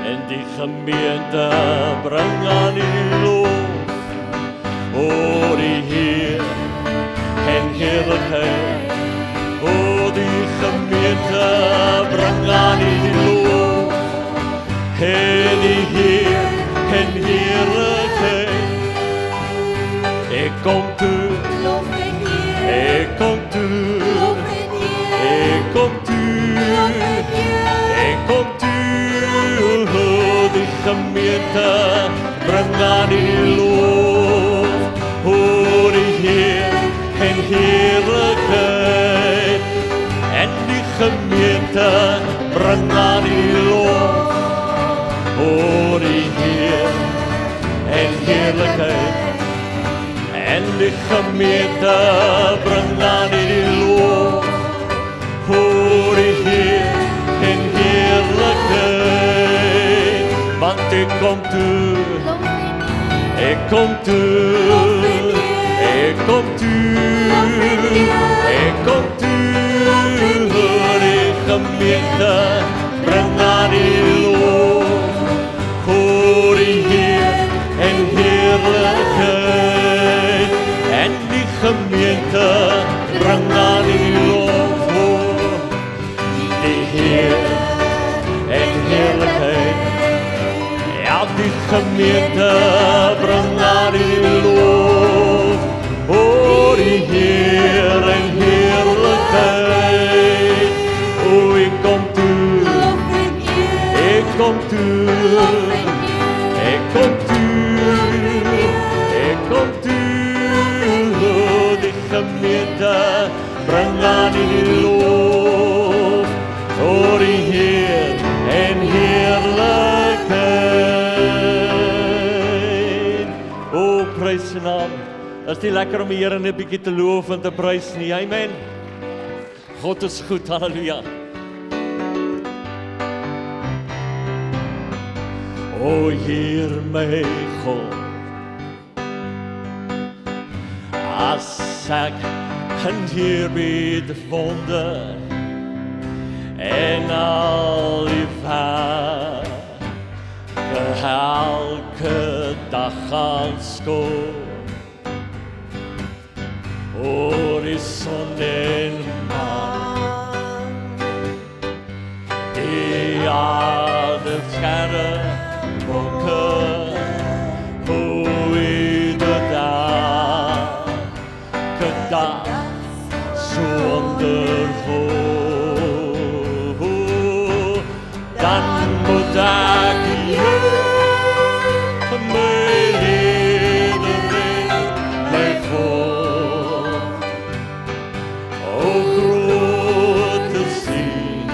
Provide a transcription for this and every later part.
En die gemeente bring aan U lof. O die Heer en heerlijkheid. O die gemeente bring aan U lof. En die Heer en heerlijkheid. Ik kom toe, ik kom toe, ik kom toe, ik kom toe. Die gemeente bring aan U lof. O die Heer en heerlijkheid. En die gemeente bring aan U lof. O die Heer en heerlijkheid. En die gemeente bring aan U lof. O die Heer en heerlijkheid. Want ik kom toe, ik kom toe, ik kom toe, ik kom toe. Die gemeente bring aan U lof. O die Heer en heerlijkheid. En die gemeente bring aan U lof. Die Heer en heerlijkheid. Ja, die gemeente bring aan U lof. O die Heer en heerlijkheid. O, ik kom toe, ik kom toe, ik kom toe, ik kom toe. Die gemeente bring aan U lof. O die Heer en heerlijkheid. O, prys Sy naam. Is nie lekker om die Here net 'n bietjie te loof en te prys nie? Amen. God is goed, halleluja. O Heer my God, as ek in hier bid wonder en al die vaart elke dag gaan skoon. O die son en maan, die aarde skerre wolke, hoe ieder dag so wondervol. Dan moet ek my leden my God. O groot te sien,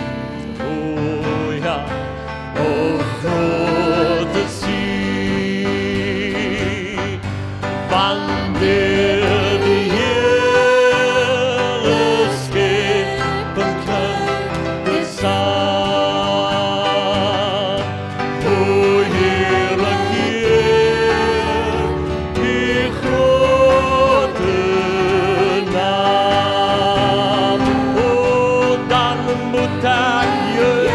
o ja, o groot te sien, wanneer die hele schepen kan bestaan. O heerlijk Heer, die grote naam. O dan moet ek heerlijk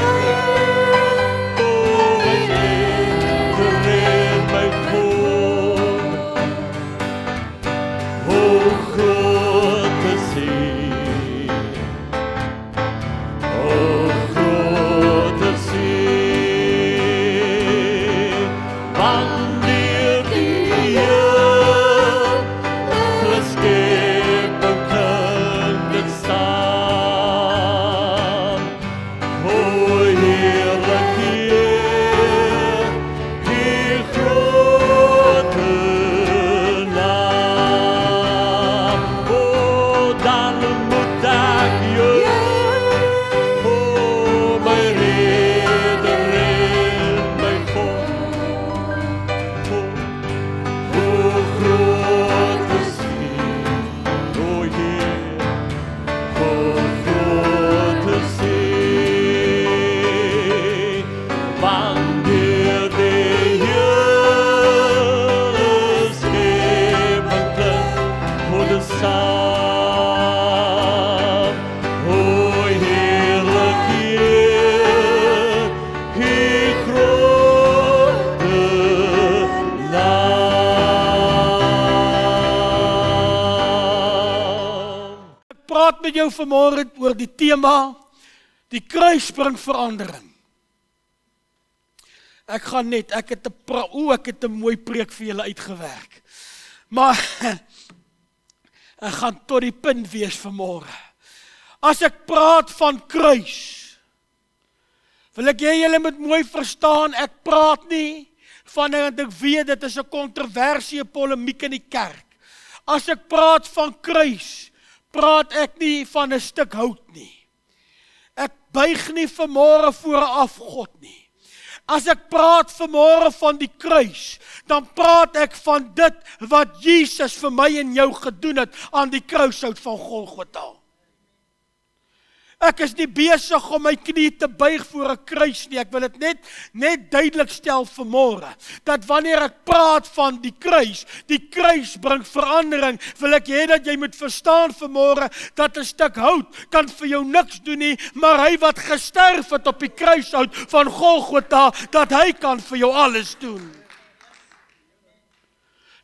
Heer, Heer groot. met jou vanmôre oor die tema, die kruis bring verandering. Ek het 'n mooi preek vir julle uitgewerk. Maar ek gaan tot die punt wees vanmôre. As ek praat van kruis, wil ek julle moet mooi verstaan, ek praat nie van, want ek weet dit is 'n kontroversie, 'n polemiek in die kerk. As ek praat van kruis, praat ek nie van 'n stuk hout nie. Ek buig nie vanmôre voor 'n afgod nie. As ek praat vanmôre van die kruis, dan praat ek van dit wat Jesus vir my en jou gedoen het aan die kruishout van Golgotha. Ek is nie besig om my knie te buig voor 'n kruis nie. Ek wil dit net duidelik stel vanmôre, dat wanneer ek praat van die kruis bring verandering, wil ek hê dat jy moet verstaan vanmôre, dat 'n stuk hout kan vir jou niks doen nie, maar hy wat gesterf het op die kruishout van Golgotha, dat hy kan vir jou alles doen.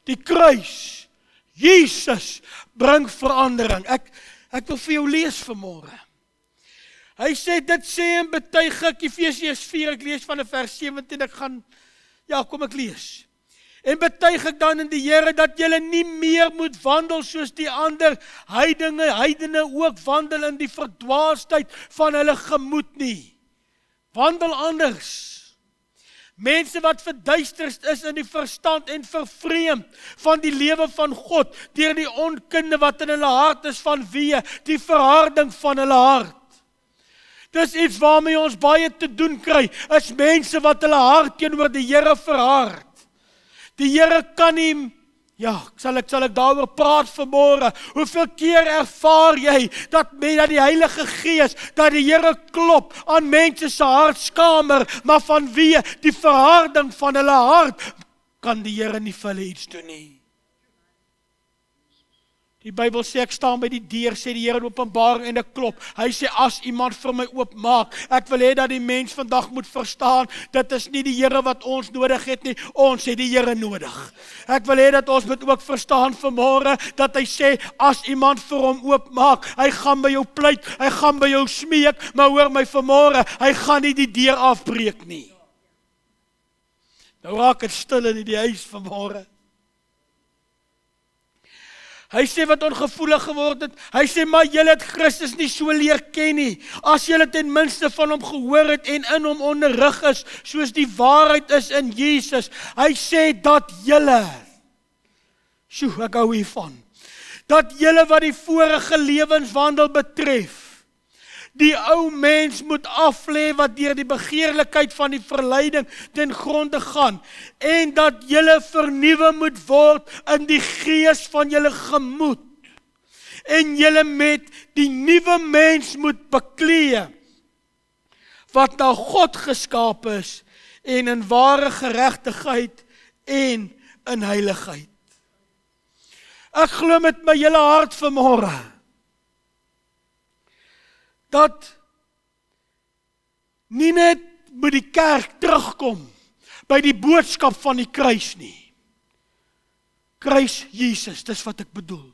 Die kruis, Jesus, bring verandering. Ek wil vir jou lees vanmôre. Hy sê, dit sê en betuig ek, Efesiërs 4, ek lees van vers 17, kom ek lees. En betuig ek dan in die Here, dat julle nie meer moet wandel soos die ander heidene ook wandel in die verdwaasheid van hulle gemoed nie. Wandel anders. Mense wat verduisterd is in die verstand en vervreemd van die lewe van God, deur die onkunde wat in hulle hart is vanweë die verharding van hulle hart. Dis iets waarmee ons baie te doen kry, is mense wat hulle hart teenoor die Here verhard. Die Here kan nie, sal ek daaroor praat vanmôre. Hoeveel keer ervaar jy dat die Heilige Gees, dat die Here klop aan mense se hartskamer, maar vanweë die verharding van hulle hart, kan die Here nie vir hulle iets doen nie. Die Bybel sê, ek staan by die deur, sê die Here in Openbaring en ek klop. Hy sê, as iemand vir my oopmaak, ek wil hê dat die mens vandag moet verstaan, dit is nie die Here wat ons nodig het nie, ons het die Here nodig. Ek wil hê dat ons moet ook verstaan vanmôre, dat hy sê, as iemand vir hom oopmaak, hy gaan by jou pleit, hy gaan by jou smeek, maar hoor my vanmôre, hy gaan nie die deur afbreek nie. Nou raak het stil in die huis vanmôre. Hy sê wat ongevoelig geword het, hy sê, maar julle het Christus nie so leer ken nie, as julle ten minste van hom gehoor het en in hom onderrig is, soos die waarheid is in Jesus. Hy sê dat julle, ek hou hiervan, dat julle wat die vorige lewenswandel betref, die ou mens moet aflê wat deur die begeerlikheid van die verleiding ten gronde gaan, en dat julle vernuwe moet word in die gees van julle gemoed, en julle met die nuwe mens moet beklee, wat na God geskaap is, en in ware geregtigheid en in heiligheid. Ek glo met my hele hart vanmôre, dat nie net moet die kerk terugkom by die boodskap van die kruis nie. Kruis Jesus, dis wat ek bedoel.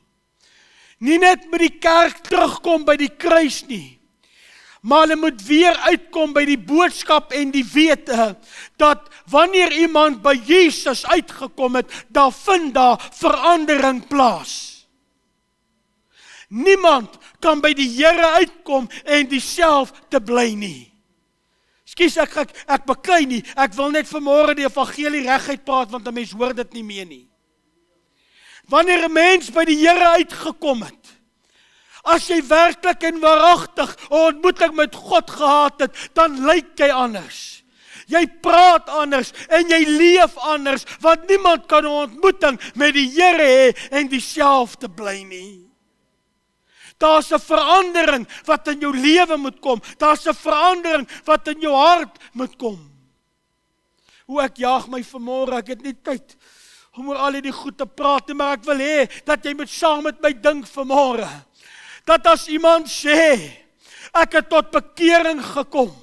Nie net moet die kerk terugkom by die kruis nie, maar hulle moet weer uitkom by die boodskap en die wete, dat wanneer iemand by Jesus uitgekom het, dan vind daar verandering plaas. Niemand kan by die Here uitkom en dieselfde bly nie. Ekskuus, ek beklei nie, ek wil net vanmôre die evangelie reguit praat, want 'n mens hoor dit nie meer nie. Wanneer 'n mens by die Here uitgekom het, as jy werklik en waaragtig 'n ontmoeting met God gehad het, dan lyk jy anders. Jy praat anders en jy leef anders, want niemand kan 'n ontmoeting met die Here hê en dieselfde bly nie. Daar's 'n verandering wat in jou lewe moet kom. Daar's 'n verandering wat in jou hart moet kom. Hoe ek jaag my vanmôre, ek het nie tyd om oor al die goed te praat nie, maar ek wil hê dat jy moet saam met my dink vanmôre. Dat as iemand sê, ek het tot bekering gekom,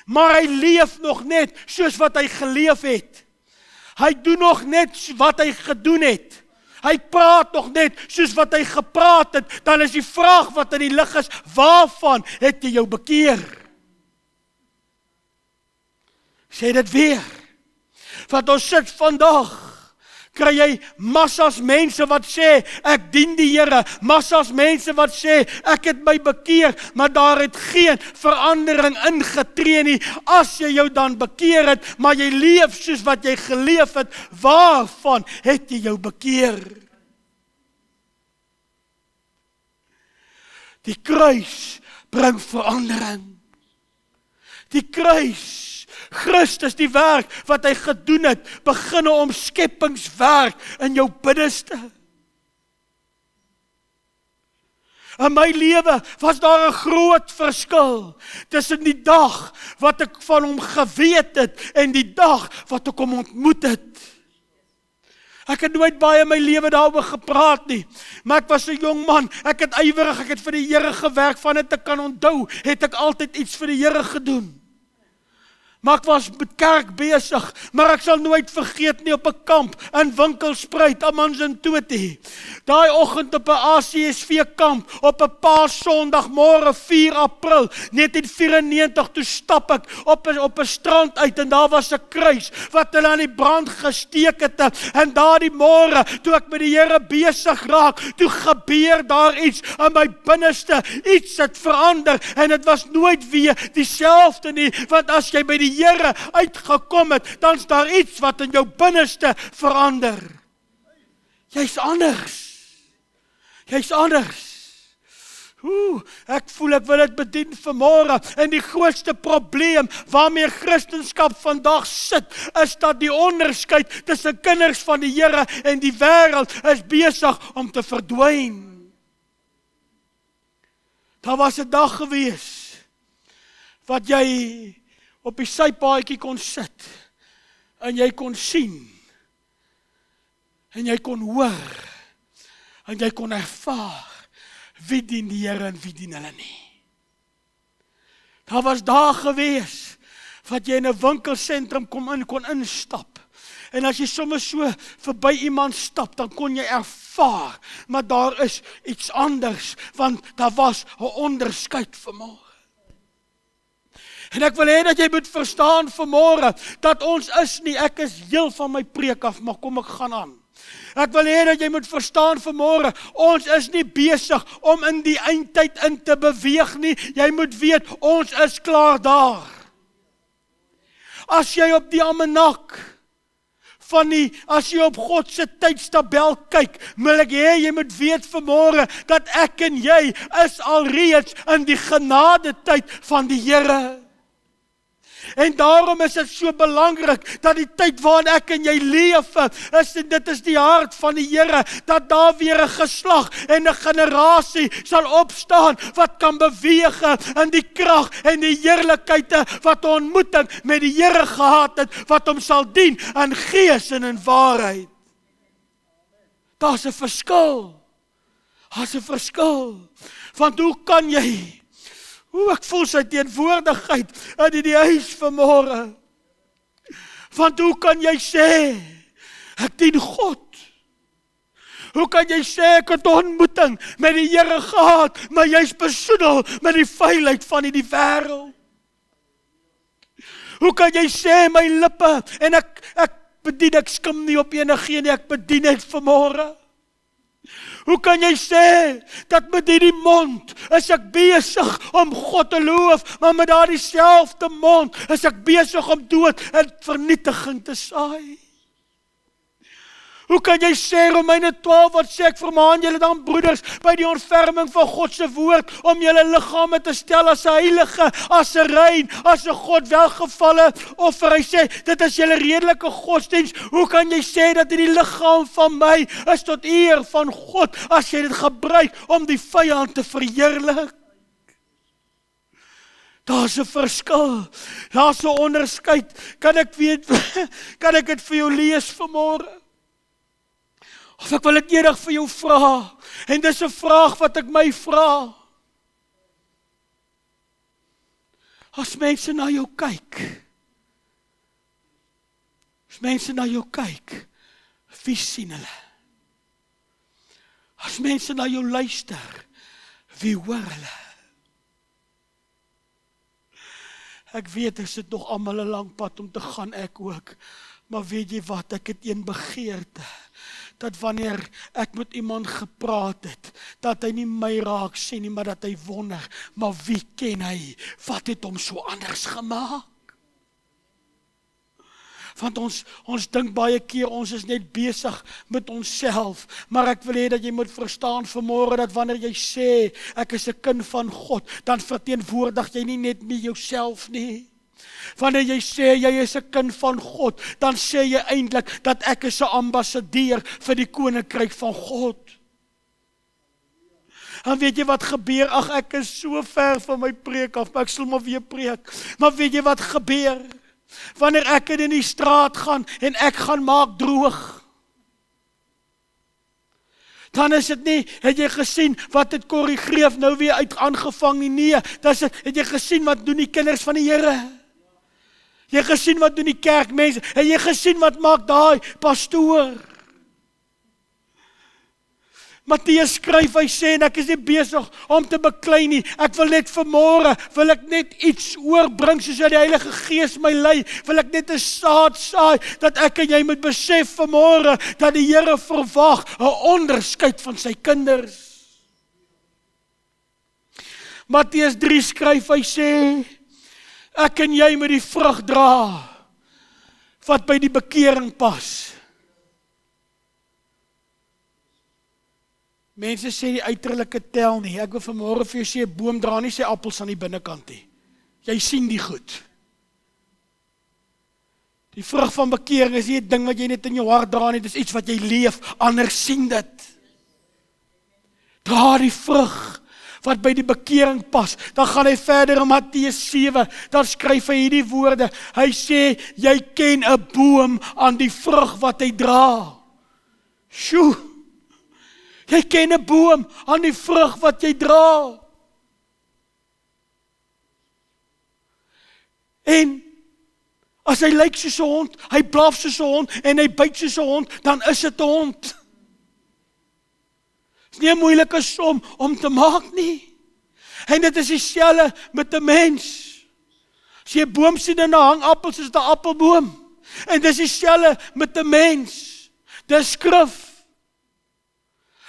maar hy leef nog net soos wat hy geleef het. Hy doen nog net wat hy gedoen het. Hy praat nog net soos wat hy gepraat het. Dan is die vraag wat in die lig is, waarvan het jy jou bekeer? Sê dit weer. Want ons sit vandag, kry jy massas mense wat sê, ek dien die Here, massas mense wat sê, ek het my bekeer, maar daar het geen verandering ingetree nie. As jy jou dan bekeer het, maar jy leef soos wat jy geleef het, waarvan het jy jou bekeer? Die kruis bring verandering. Die kruis, Christus, die werk wat hy gedoen het, begin 'n omskepingswerk in jou binneste. In my lewe was daar 'n groot verskil tussen die dag wat ek van hom geweet het en die dag wat ek hom ontmoet het. Ek het nooit baie in my lewe daaroor gepraat nie, maar ek was 'n jong man, ek het ywerig, ek het vir die Here gewerk, van dit ek kan onthou, het ek altyd iets vir die Here gedoen. Maar ek was met kerk besig, maar ek sal nooit vergeet nie op 'n kamp in Winkelspruit, Amanzimtoti. Daai oggend op 'n ACSV kamp, op 'n Paasondagmôre 4 April 1994, toe stap ek op 'n strand uit en daar was 'n kruis wat hulle aan die brand gesteek het. En daardie môre, toe ek met die Here besig raak, toe gebeur daar iets in my binneste, iets het verander en dit was nooit weer dieselfde nie, want as jy by die Here uitgekom het, dan is daar iets wat in jou binneste verander. Jy's anders. Jy's anders. Ek voel ek wil dit bedien vanmôre. En die grootste probleem waarmee Christendom vandag sit, is dat die onderskeid tussen kinders van die Here en die wêreld is besig om te verdwyn. Daar was 'n dag gewees wat jy op die sypaadjie kon sit, en jy kon sien, en jy kon hoor, en jy kon ervaar, wie dien die Here en wie dien hulle nie. Daar was dae gewees, wat jy in 'n winkelsentrum kon instap, en as jy sommer so verby iemand stap, dan kon jy ervaar, maar daar is iets anders, want daar was 'n onderskeid vanmôre. En ek wil hê dat jy moet verstaan vanmôre, dat ons is nie, ek is heel van my preek af, maar kom ek gaan aan. Ek wil hê dat jy moet verstaan vanmôre, ons is nie besig om in die eindtyd in te beweeg nie, jy moet weet, ons is klaar daar. As jy op die almanak, as jy op God se tydstabel kyk, wil ek hê jy moet weet vanmôre, dat ek en jy is alreeds in die genade tyd van die Here. En daarom is dit so belangrik, dat die tyd waarin ek en jy leef, dit is die hart van die Here, dat daar weer 'n geslag en 'n generasie sal opstaan, wat kan beweeg in die krag en die heerlikheid, wat 'n ontmoeting met die Here gehad het, wat hom sal dien in gees en in waarheid. Daar's 'n verskil. Daar's 'n verskil. Want hoe kan jy, ek voel sy teenwoordigheid in die huis vanmôre. Want hoe kan jy sê, ek dien God? Hoe kan jy sê, ek het 'n ontmoeting met die Here gehad, maar jy's besoedel met die vuilheid van die wêreld? Hoe kan jy sê, my lippe, en ek bedien, ek skim nie op enige nie, ek bedien net vanmôre? Hoe kan jy sê, dat met hierdie mond is ek besig om God te loof, maar met daardie selfde mond is ek besig om dood en vernietiging te saai? Hoe kan jy sê, Romeine 12, wat sê ek, vermaan julle dan broeders, by die ontferming van God se woord, om julle liggame te stel as 'n heilige, as 'n rein, as 'n God welgevalle offer. Hy sê, dit is julle redelike godsdiens. Hoe kan jy sê, dat hierdie liggaam van my is tot eer van God, as jy dit gebruik om die vyand te verheerlik? Daar's 'n verskil, daar's 'n onderskeid. Kan ek dit vir jou lees vanmôre? Of ek wil dit eendag vir jou vra, en dis 'n vraag wat ek my vra. As mense na jou kyk, wie sien hulle? As mense na jou luister, wie hoor hulle? Ek weet, ek sit nog almal 'n lang pad om te gaan, ek ook. Maar weet jy wat, ek het een begeerte, dat wanneer ek met iemand gepraat het, dat hy nie my raak sien nie, maar dat hy wonder, maar wie ken hy? Wat het hom so anders gemaak? Want ons dink baie keer, ons is net besig met onsself, maar ek wil hê dat jy moet verstaan vanmôre, dat wanneer jy sê, ek is 'n kind van God, dan verteenwoordig jy nie net meer jouself nie. Wanneer jy sê, jy is 'n kind van God, dan sê jy eintlik, dat ek is 'n ambassadeur vir die koninkryk van God. En weet jy wat gebeur? Ag, ek is so ver van my preek af, maar ek sal maar weer preek. Maar weet jy wat gebeur? Wanneer ek in die straat gaan, en ek gaan maak droog, dan is dit nie, het jy gesien, wat het Corrie Greef nou weer uit aangevang nie, nee, het jy gesien, wat doen die kinders van die Here? Jy gesien wat doen die kerkmense, en jy gesien wat maak daai pastoor? Matteus skryf, hy sê, en ek is nie besig om te beklei nie, ek wil net vanmôre, wil ek net iets oorbring, soos die Heilige Gees my lei, wil ek net 'n saad saai, dat ek en jy moet besef vanmôre, dat die Here verwag 'n onderskeid van sy kinders. Matteus 3 skryf, hy sê, ek en jy moet die vrug dra, wat by die bekering pas. Mense sê die uiterlike tel nie, ek wil vanmôre vir jou sê, 'n boom dra nie sy appels aan die binnekant nie. Jy sien die goed. Die vrug van bekering is nie 'n ding wat jy net in jou hart dra nie, dit is iets wat jy leef, ander sien dit. Dra die vrug, wat by die bekering pas, dan gaan hy verder in Matteus 7, dan skryf hy hierdie woorde, hy sê, jy ken 'n boom aan die vrug wat hy dra. Sjoe, jy ken 'n boom aan die vrug wat jy dra. En, as hy lyk soos 'n hond, hy blaf soos 'n hond, en hy byt soos 'n hond, dan is dit 'n hond. Dit is nie 'n moeilike som om te maak nie. En dit is dieselfde met 'n mens. As jy 'n boom sien en daar hang appels, is dit 'n appelboom. En dit is dieselfde met 'n mens. Dis skrif.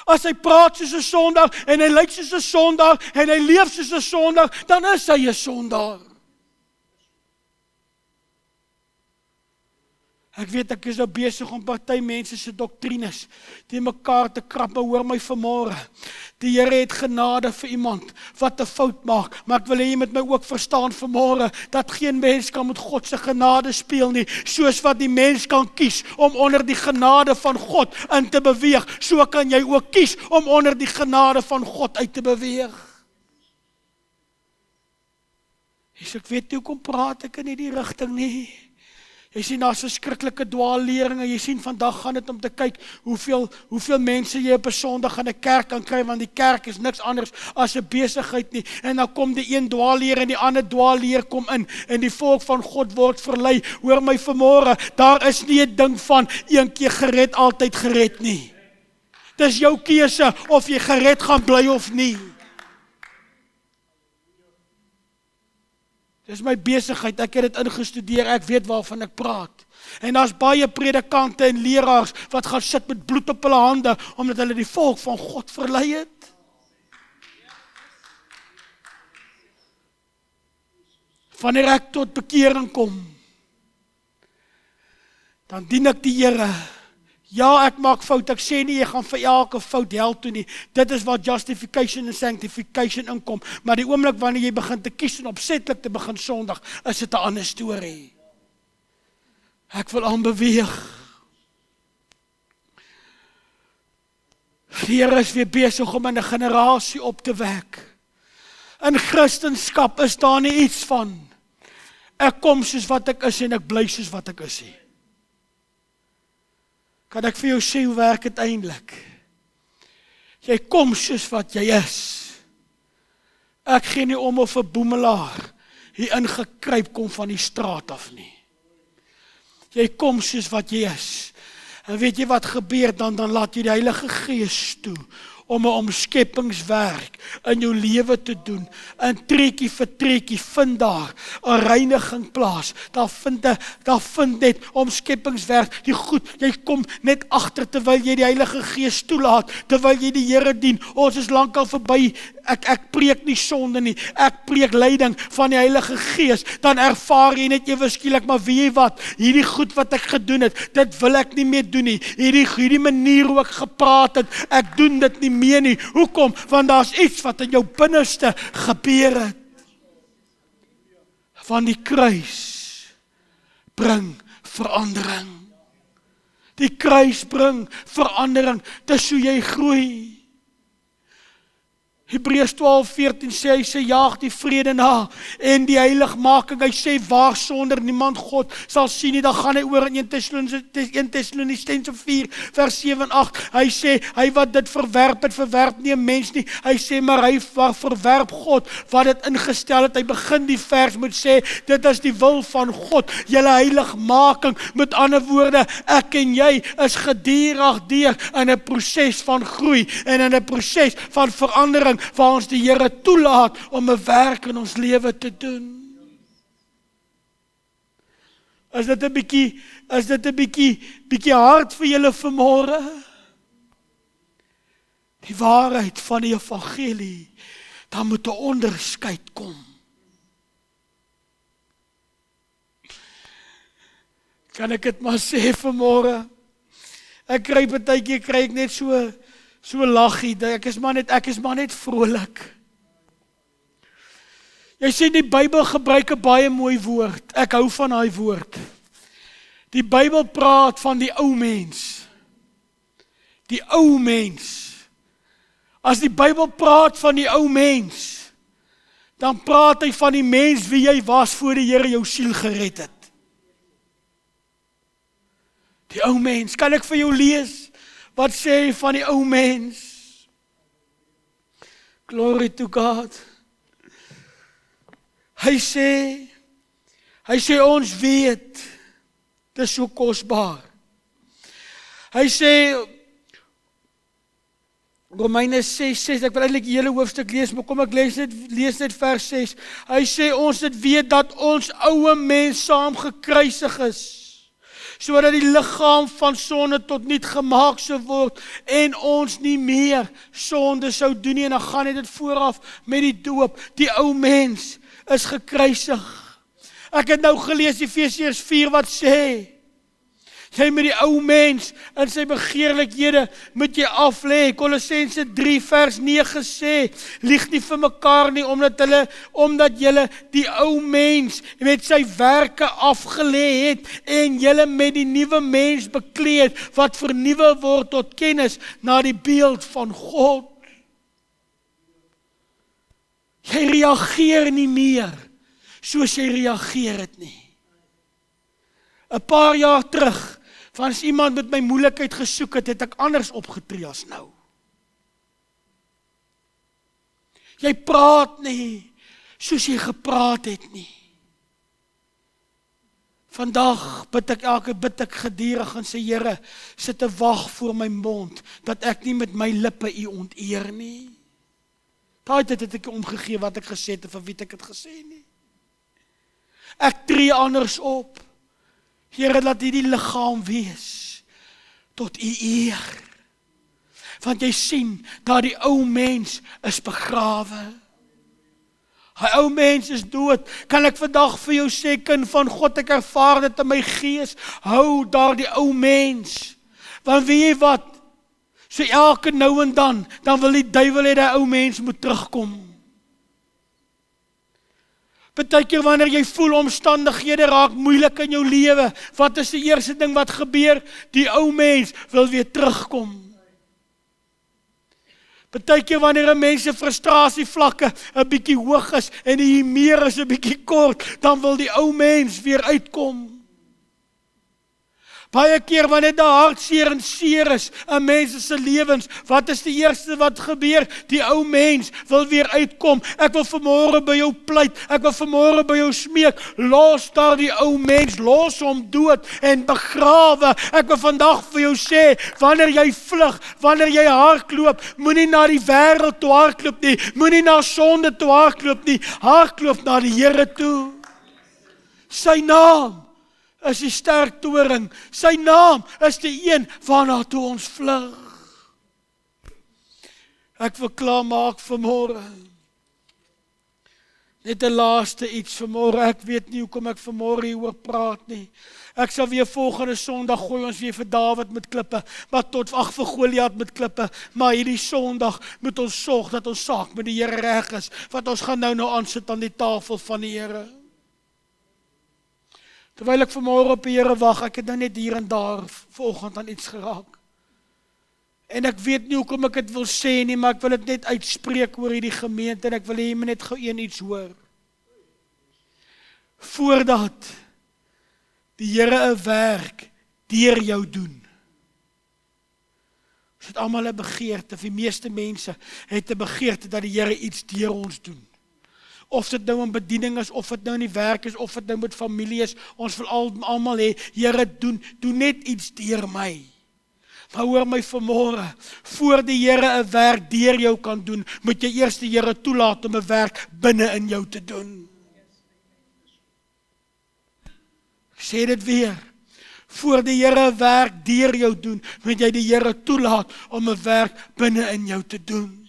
As hy praat soos 'n sondaar, en hy lyk soos 'n sondaar, en hy leef soos 'n sondaar, dan is hy 'n sondaar. Ek weet, ek is nou besig om party mense se doktrines die mekaar te krap, maar hoor my vanmôre. Die Here het genade vir iemand wat 'n fout maak, maar ek wil hê jy moet my ook verstaan vanmôre, dat geen mens kan met God se genade speel nie, soos wat die mens kan kies om onder die genade van God in te beweeg, so kan jy ook kies om onder die genade van God uit te beweeg. Ek weet nie hoekom praat ek in hierdie rigting nie. Jy sien, daar's verskriklike dwaalleringe, jy sien, vandag gaan dit om te kyk, hoeveel mense jy op 'n Sondag in 'n kerk kan kry, want die kerk is niks anders as 'n besigheid nie, en dan kom die een dwaalleer en die ander dwaalleer kom in, en die volk van God word verlei. Hoor my vanmôre, daar is nie 'n ding van, een keer gered, altyd gered nie. Dis jou keuse, of jy gered gaan bly of nie. Dis my besigheid, ek het dit ingestudeer, ek weet waarvan ek praat. En daar's baie predikante en leraars wat gaan sit met bloed op hulle hande, omdat hulle die volk van God verlei het. Wanneer ek tot bekering kom, dan dien ek die Here. Ja, ek maak fout, ek sê nie, jy gaan vir elke fout hel toe nie. Dit is waar justification en sanctification inkom. Maar die oomblik wanneer jy begin te kies en opsetlik te begin sondig, is dit 'n ander storie. Ek wil aanbeweeg. Die Here is weer besig om 'n generasie op te wek. In Christendom is daar nie iets van, ek kom soos wat ek is en ek bly soos wat ek is nie. Kan ek vir jou sê hoe werk dit eintlik? Jy kom soos wat jy is. Ek gee nie om of 'n boemelaar hier ingekruip kom van die straat af nie. Jy kom soos wat jy is. En weet jy wat gebeur dan laat jy die Heilige Gees toe om 'n omskepingswerk in jou lewe te doen. In trekkie vir trekkie vind daar 'n reiniging plaas. Daar vind net omskepingswerk. Die goed, jy kom net agter terwyl jy die Heilige Gees toelaat, terwyl jy die Here dien. Ons is lankal verby. Ek preek nie sonde nie. Ek preek leiding van die Heilige Gees. Dan ervaar jy net ewe skielik, maar weet jy wat? Hierdie goed wat ek gedoen het, dit wil ek nie meer doen nie. Hierdie manier hoe ek gepraat het, ek doen dit nie meer nie. Hoekom? Want daar's iets wat in jou binneste gebeur het. Van die kruis bring verandering. Die kruis bring verandering. Dis hoe jy groei. Hebreërs 12:14 sê, hy sê, jaag die vrede na en die heiligmaking. Hy sê, waar sonder niemand God sal sien nie. Dan gaan hy oor in 1 Tessalonisense 4 vers 7 en 8. Hy sê, hy wat dit verwerp het, verwerp nie 'n mens nie. Hy sê, maar hy verwerp God wat dit ingestel het. Hy begin die vers met sê, dit is die wil van God, julle heiligmaking. Met ander woorde, ek en jy is gedurig deur in 'n proses van groei en in 'n proses van verandering, waar ons die Here toelaat om 'n werk in ons lewe te doen. Is dit 'n bietjie hard vir julle vanmôre? Die waarheid van die evangelie, daar moet 'n onderskeid kom. Kan ek dit maar sê vanmôre? Ek kry partykeer net so laggie, ek is maar net vrolik. Jy sê die Bybel gebruik 'n baie mooi woord. Ek hou van daai woord. Die Bybel praat van die ou mens. Die ou mens. As die Bybel praat van die ou mens, dan praat hy van die mens wie jy was voor die Here jou siel gered het. Die ou mens, kan ek vir jou lees? Wat sê hy van die ou mens? Glory to God. Hy sê ons weet, dit is so kosbaar. Hy sê, Romeine 6, ek wil eintlik die hele hoofstuk lees, maar kom ek lees net vers 6. Hy sê ons het weet dat ons oue mens saam gekruisig is, sodat die liggaam van sonde tot niet gemaak sou word en ons nie meer sonde sou doen nie. En dan gaan dit vooraf met die doop. Die ou mens is gekruisig. Ek het nou gelees Efesiërs 4 wat sê, jy met die ou mens in sy begeerlikhede moet jy aflê. Kolossense 3 vers 9 sê, lieg nie vir mekaar nie, omdat julle die ou mens met sy werke afgelê het en julle met die nuwe mens bekleed wat vernuwe word tot kennis na die beeld van God. Jy reageer nie meer soos jy reageer het nie. 'n paar jaar terug, van as iemand met my moeilikheid gesoek het, het ek anders opgetree as nou. Jy praat nie soos jy gepraat het nie. Vandag bid ek gedurig en sê, Here, sit 'n wag voor my mond, dat ek nie met my lippe U onteer nie. Daai tyd het ek omgegee wat ek gesê het en vir wie ek het gesê nie. Ek tree anders op. Here, laat hierdie liggaam wees tot U eer. Want jy sien, dat die ou mens is begrawe. Hy ou mens is dood. Kan ek vandag vir jou sê, kind van God, ek ervaar dit in my gees. Hou daar die ou mens. Want weet jy wat? So elke nou en dan wil die duiwel hê die ou mens moet terugkom. Partykeer wanneer jy voel omstandighede raak moeilik in jou lewe, wat is die eerste ding wat gebeur? Die ou mens wil weer terugkom. Partykeer wanneer 'n mens se frustrasievlakke 'n bietjie hoog is en die humeur is 'n bietjie kort, dan wil die ou mens weer uitkom. Baie keer wanneer daar hartseer en seer is in mense se lewens, wat is die eerste wat gebeur? Die ou mens wil weer uitkom. Ek wil vanmôre by jou pleit, ek wil vanmôre by jou smeek, los daar die ou mens, los hom dood en begrawe. Ek wil vandag vir jou sê, wanneer jy vlug, wanneer jy hardloop, moenie na die wêreld toe hardloop nie, moenie na sonde toe hardloop nie, hardloop na die Here toe. Sy naam is die sterk toring, sy naam is die een waarna toe ons vlug. Ek wil klaarmaak vanmôre. Net 'n laaste iets vanmôre, ek weet nie hoekom ek vanmôre hieroor praat nie. Ek sal weer volgende Sondag gooi ons weer vir Dawid met klippe, maar vir Goliat met klippe, maar hierdie Sondag moet ons sorg dat ons saak met die Here reg is, want ons gaan nou aansit aan die tafel van die Here. Terwyl ek vanmôre op die Here wag, ek het nou net hier en daar vanoggend aan iets geraak. En ek weet nie hoekom ek dit wil sê nie, maar ek wil dit net uitspreek oor hierdie gemeente en ek wil hê jy moet net gou iets hoor. Voordat die Here 'n werk deur jou doen. Ons het almal 'n begeerte, die meeste mense het 'n begeerte dat die Here iets deur ons doen. Of dit nou 'n bediening is, of dit nou in die werk is, of dit nou met familie is, ons wil almal hê, Here doen net iets deur my. Maar hoor my vanmôre, voor die Here 'n werk deur jou kan doen, moet jy eers die Here toelaat om 'n werk binne in jou te doen. Ek sê dit weer, voor die Here 'n werk deur jou doen, moet jy die Here toelaat om 'n werk binne in jou te doen.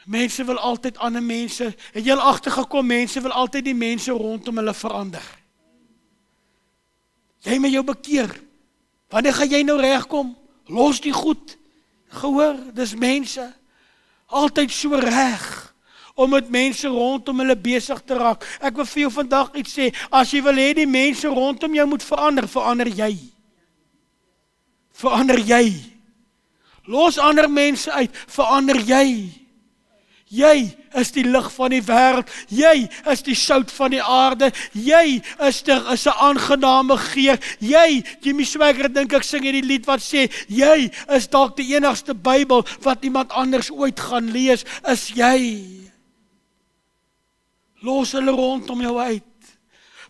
Mense wil altyd ander mense, het jy al agtergekom, mense wil altyd die mense rondom hulle verander. Jy moet jou bekeer. Wanneer gaan jy nou regkom? Los die goed. Gehoor, dis mense. Altyd so reg, om met mense rondom hulle besig te raak. Ek wil vir jou vandag iets sê, as jy wil hê die mense rondom jou moet verander, verander jy. Verander jy. Los ander mense uit, verander jy. Jy is die lig van die wêreld, jy is die sout van die aarde, jy is 'n aangename geur, Jimmy Swaggart dink ek sing hierdie lied wat sê, jy is dalk die enigste Bybel wat iemand anders ooit gaan lees, is jy. Los hulle rondom jou uit,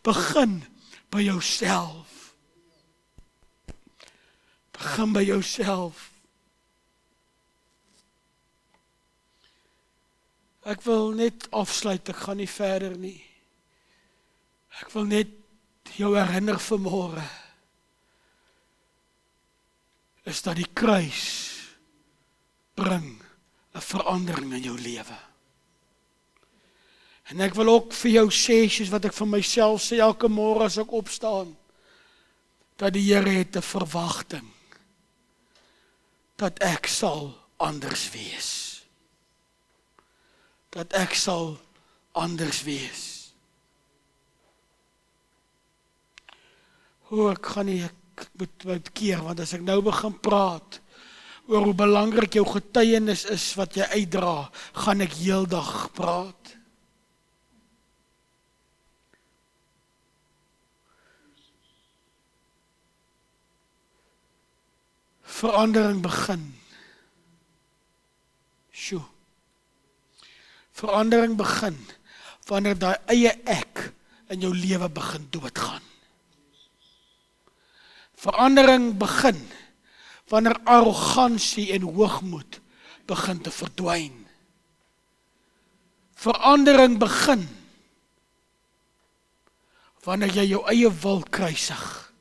begin by jouself. Begin by jouself. Ek wil net afsluit, ek gaan nie verder nie. Ek wil net jou herinner vanmôre, is dat die kruis bring 'n verandering in jou lewe. En ek wil ook vir jou sê, soos wat ek vir myself sê elke môre as ek opstaan, dat die Here het 'n verwagting, dat ek sal anders wees. Dat ek sal anders wees. Ek gaan nie, ek moet keer, want as ek nou begin praat oor hoe belangrik jou getuienis is wat jy uitdra, gaan ek heeldag praat. Verandering begin. Sjoe. Verandering begin wanneer daai eie ek in jou lewe begin doodgaan. Verandering begin wanneer arrogansie en hoogmoed begin te verdwyn. Verandering begin wanneer jy jou eie wil kruisig.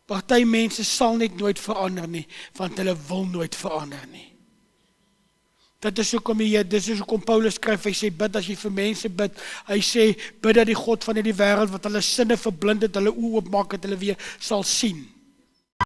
Party mense sal net nooit verander nie, want hulle wil nooit verander nie. Dit is hoekom Paulus skryf, hy sê, bid as jy vir mense bid, hy sê, bid dat die God van hierdie wêreld, wat hulle sinne verblind het, hulle oë oopmaak, dat hulle weer sal sien.